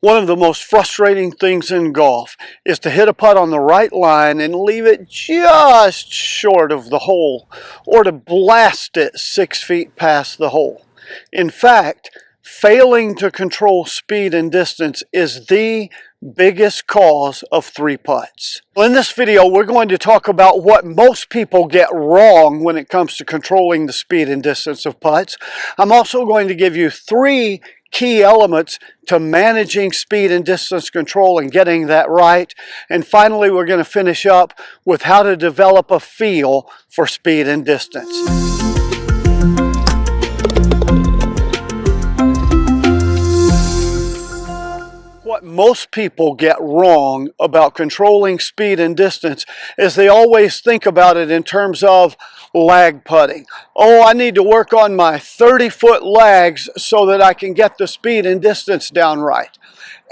One of the most frustrating things in golf is to hit a putt on the right line and leave it just short of the hole, or to blast it 6 feet past the hole. In fact, failing to control speed and distance is the biggest cause of 3-putts. In this video, we're going to talk about what most people get wrong when it comes to controlling the speed and distance of putts. I'm also going to give you 3 key elements to managing speed and distance control and getting that right. And finally, we're going to finish up with how to develop a feel for speed and distance. What most people get wrong about controlling speed and distance is they always think about it in terms of lag putting. Oh, I need to work on my 30-foot lags so that I can get the speed and distance down right.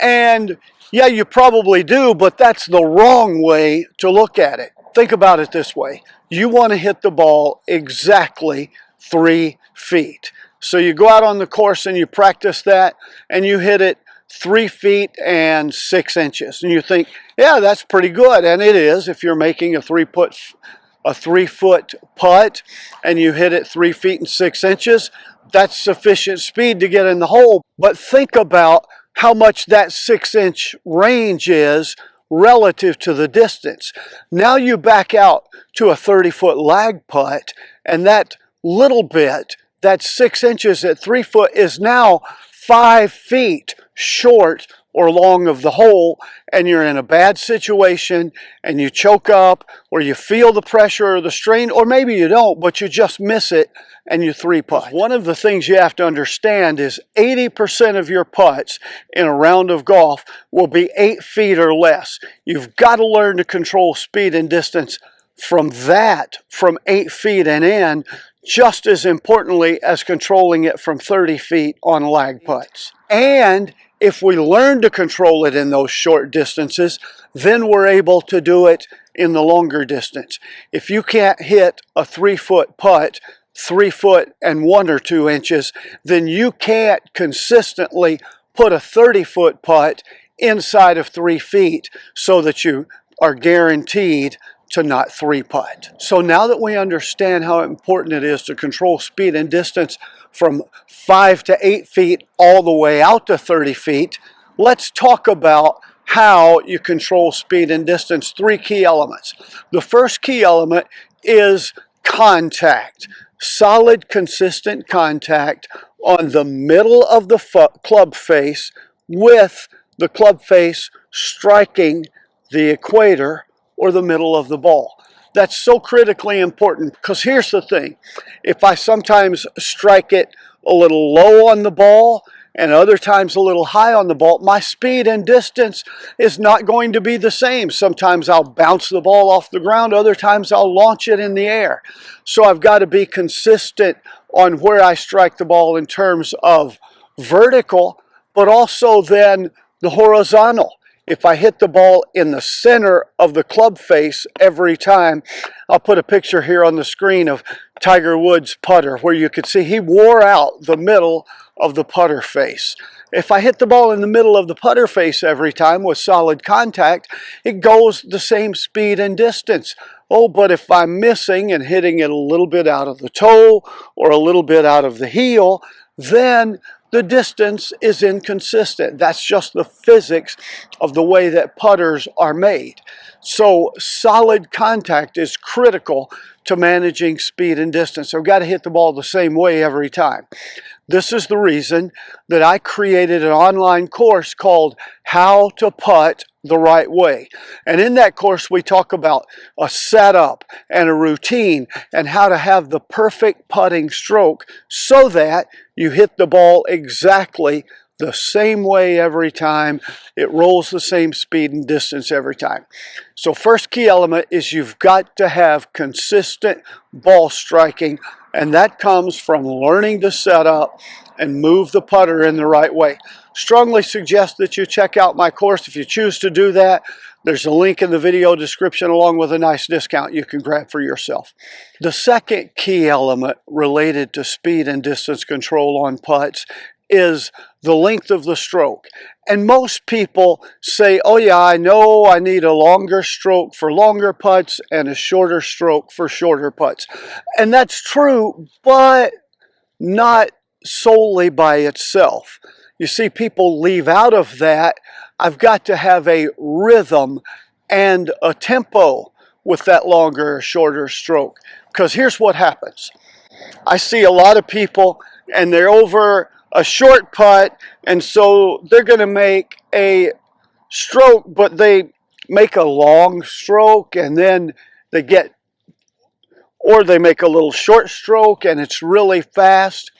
And yeah, you probably do, but that's the wrong way to look at it. Think about it this way. You want to hit the ball exactly 3 feet. So you go out on the course and you practice that and you hit it 3 feet and 6 inches. And you think, yeah, that's pretty good. And it is if you're making a 3-foot putt and you hit it 3 feet and 6 inches, that's sufficient speed to get in the hole. But think about how much that 6-inch range is relative to the distance. Now you back out to a 30-foot lag putt, and that little bit, that 6 inches at 3 foot, is now 5 feet short or long of the hole, and you're in a bad situation and you choke up, or you feel the pressure or the strain, or maybe you don't, but you just miss it and you 3-putt. One of the things you have to understand is 80% of your putts in a round of golf will be 8 feet or less. You've got to learn to control speed and distance from 8 feet and in, just as importantly as controlling it from 30 feet on lag putts. And if we learn to control it in those short distances, then we're able to do it in the longer distance. If you can't hit a 3-foot putt 3 foot and 1 or 2 inches, then you can't consistently put a 30-foot putt inside of 3 feet so that you are guaranteed to not 3-putt. So now that we understand how important it is to control speed and distance from 5 to 8 feet all the way out to 30 feet, let's talk about how you control speed and distance. 3 key elements. The first key element is contact. Solid, consistent contact on the middle of the club face, with the club face striking the equator or the middle of the ball. That's so critically important, because here's the thing. If I sometimes strike it a little low on the ball and other times a little high on the ball, my speed and distance is not going to be the same. Sometimes I'll bounce the ball off the ground, other times I'll launch it in the air. So I've got to be consistent on where I strike the ball in terms of vertical, but also then the horizontal. If I hit the ball in the center of the club face every time, I'll put a picture here on the screen of Tiger Woods' putter, where you could see he wore out the middle of the putter face. If I hit the ball in the middle of the putter face every time with solid contact, it goes the same speed and distance. Oh, but if I'm missing and hitting it a little bit out of the toe or a little bit out of the heel, then the distance is inconsistent. That's just the physics of the way that putters are made. So solid contact is critical to managing speed and distance. I've got to hit the ball the same way every time. This is the reason that I created an online course called How to Putt the Right Way. And in that course, we talk about a setup and a routine and how to have the perfect putting stroke so that you hit the ball exactly the same way every time. It rolls the same speed and distance every time. So first key element is you've got to have consistent ball striking, and that comes from learning to set up and move the putter in the right way. Strongly suggest that you check out my course. If you choose to do that, there's a link in the video description along with a nice discount you can grab for yourself. The second key element related to speed and distance control on putts is the length of the stroke. And most people say, oh yeah, I know I need a longer stroke for longer putts and a shorter stroke for shorter putts. And that's true, but not solely by itself. You see, people leave out of that, I've got to have a rhythm and a tempo with that longer or shorter stroke. Because here's what happens. I see a lot of people and they're over a short putt, and so they're going to make a stroke, but they make a long stroke and then they get, or they make a little short stroke and it's really fast.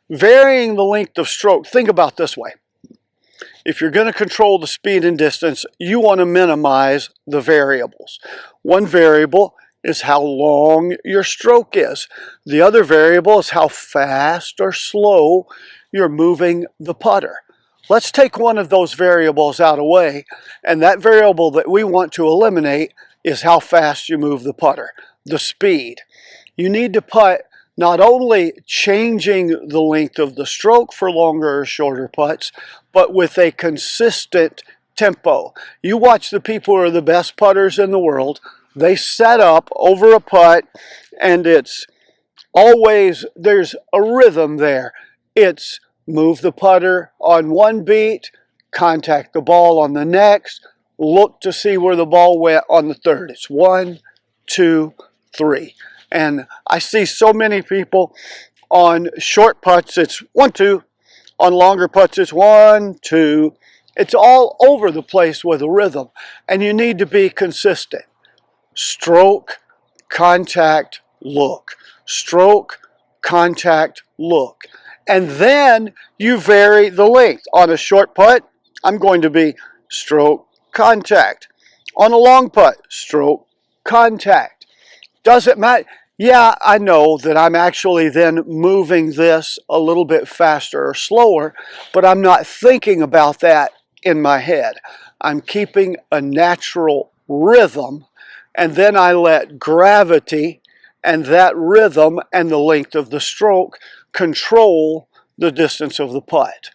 Varying the length of stroke, think about this way. If you're going to control the speed and distance, you want to minimize the variables. One variable is how long your stroke is. The other variable is how fast or slow you're moving the putter. Let's take one of those variables out of the way, and that variable that we want to eliminate is how fast you move the putter, the speed. You need to putt not only changing the length of the stroke for longer or shorter putts, but with a consistent tempo. You watch the people who are the best putters in the world, they set up over a putt and it's always, there's a rhythm there. It's move the putter on one beat, contact the ball on the next, look to see where the ball went on the third. It's 1, 2, 3. And I see so many people on short putts, it's 1, 2. On longer putts, it's 1, 2. It's all over the place with a rhythm. And you need to be consistent. Stroke, contact, look. Stroke, contact, look. And then you vary the length. On a short putt, I'm going to be stroke, contact. On a long putt, stroke, contact. Does it matter? Yeah, I know that I'm actually then moving this a little bit faster or slower, but I'm not thinking about that in my head. I'm keeping a natural rhythm, and then I let gravity and that rhythm and the length of the stroke control the distance of the putt.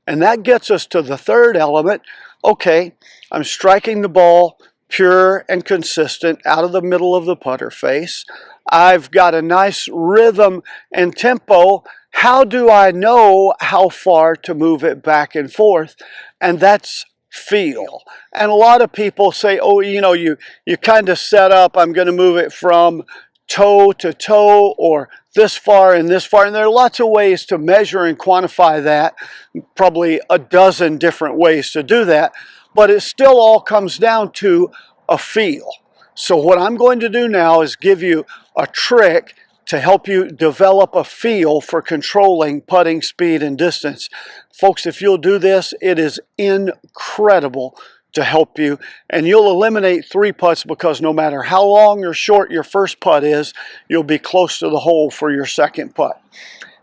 And that gets us to the third element. Okay, I'm striking the ball pure and consistent out of the middle of the putter face. I've got a nice rhythm and tempo. How do I know how far to move it back and forth? And that's feel. And a lot of people say, oh, you know, you kind of set up, I'm going to move it from toe to toe or this far and this far. And there are lots of ways to measure and quantify that, probably a dozen different ways to do that. But it still all comes down to a feel. So what I'm going to do now is give you a trick to help you develop a feel for controlling putting speed and distance. Folks, if you'll do this, it is incredible to help you, and you'll eliminate 3 putts because no matter how long or short your first putt is, you'll be close to the hole for your second putt.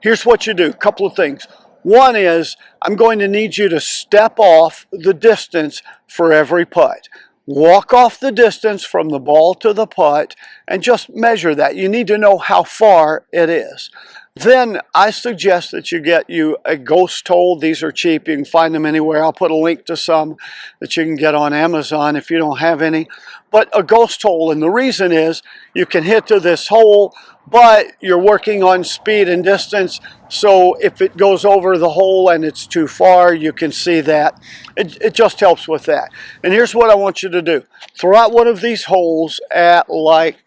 Here's what you do, a couple of things. One is, I'm going to need you to step off the distance for every putt. Walk off the distance from the ball to the putt and just measure that. You need to know how far it is. Then I suggest that you get you a ghost hole. These are cheap. You can find them anywhere. I'll put a link to some that you can get on Amazon if you don't have any. But a ghost hole, and the reason is you can hit to this hole, but you're working on speed and distance. So if it goes over the hole and it's too far, you can see that. It just helps with that. And here's what I want you to do. Throw out one of these holes at like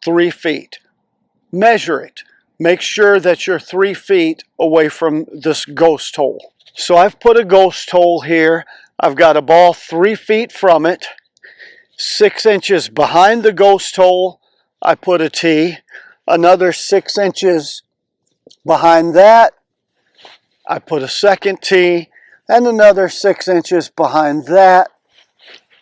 3 feet. Measure it. Make sure that you're 3 feet away from this ghost hole. So I've put a ghost hole here. I've got a ball 3 feet from it. 6 inches behind the ghost hole, I put a tee. Another 6 inches behind that, I put a second tee. And another 6 inches behind that,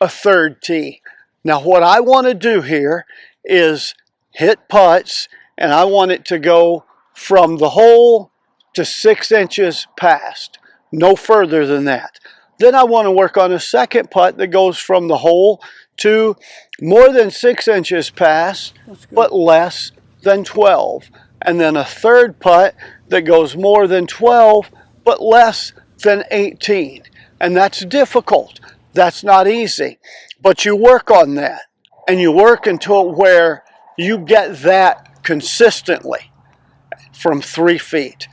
a third tee. Now what I want to do here is hit putts, and I want it to go from the hole to 6 inches past, no further than that. Then I want to work on a second putt that goes from the hole to more than 6 inches past, but less than 12. And then a third putt that goes more than 12, but less than 18. And that's difficult. That's not easy. But you work on that. And you work until where you get that consistently from 3 feet.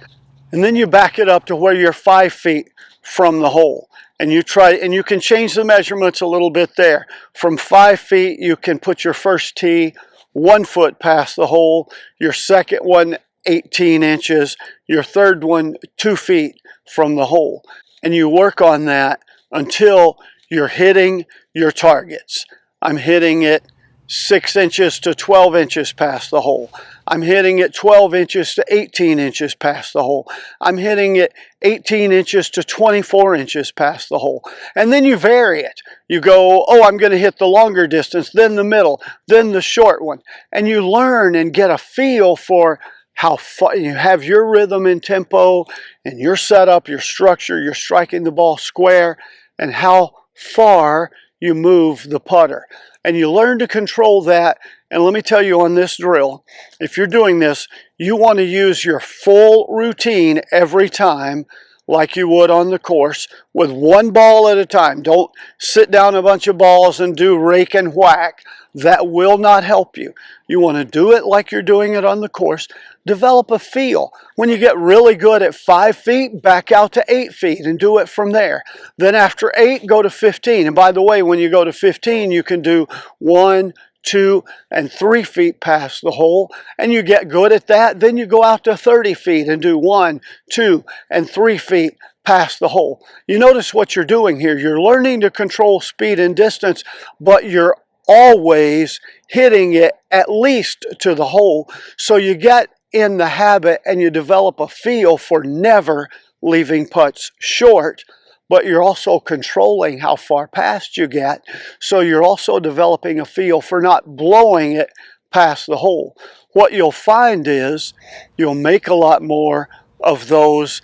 And then you back it up to where you're 5 feet from the hole. And you try, and you can change the measurements a little bit there. From 5 feet, you can put your first tee 1 foot past the hole, your second one 18 inches, your third one 2 feet from the hole. And you work on that until you're hitting your targets. I'm hitting it 6 inches to 12 inches past the hole. I'm hitting it 12 inches to 18 inches past the hole. I'm hitting it 18 inches to 24 inches past the hole. And then you vary it. You go, oh, I'm going to hit the longer distance, then the middle, then the short one. And you learn and get a feel for how far you have your rhythm and tempo and your setup, your structure, you're striking the ball square, and how far you move the putter. And you learn to control that. And let me tell you on this drill, if you're doing this, you want to use your full routine every time like you would on the course with one ball at a time. Don't sit down a bunch of balls and do rake and whack. That will not help you. You want to do it like you're doing it on the course. Develop a feel. When you get really good at 5 feet, back out to 8 feet and do it from there. Then after 8, go to 15. And by the way, when you go to 15, you can do 1, 2, and 3 feet past the hole, and you get good at that. Then you go out to 30 feet and do 1, 2, and 3 feet past the hole. You notice what you're doing here. You're learning to control speed and distance, but you're always hitting it at least to the hole. So you get in the habit and you develop a feel for never leaving putts short, but you're also controlling how far past you get. So you're also developing a feel for not blowing it past the hole. What you'll find is you'll make a lot more of those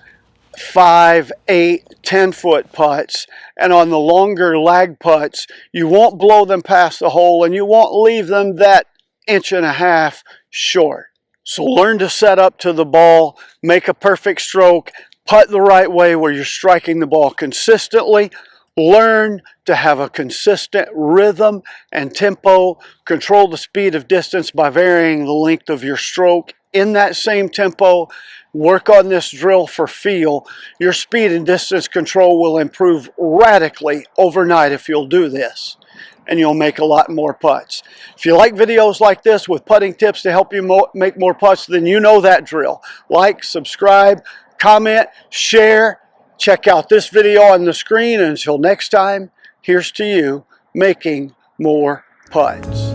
5, 8, 10-foot putts, and on the longer lag putts, you won't blow them past the hole and you won't leave them that 1.5 inches short. So learn to set up to the ball, make a perfect stroke, putt the right way where you're striking the ball consistently. Learn to have a consistent rhythm and tempo. Control the speed of distance by varying the length of your stroke in that same tempo. Work on this drill for feel. Your speed and distance control will improve radically overnight if you'll do this, and you'll make a lot more putts. If you like videos like this with putting tips to help you make more putts, then you know that drill. Like, subscribe, comment, share. Check out this video on the screen. And until next time, here's to you making more putts.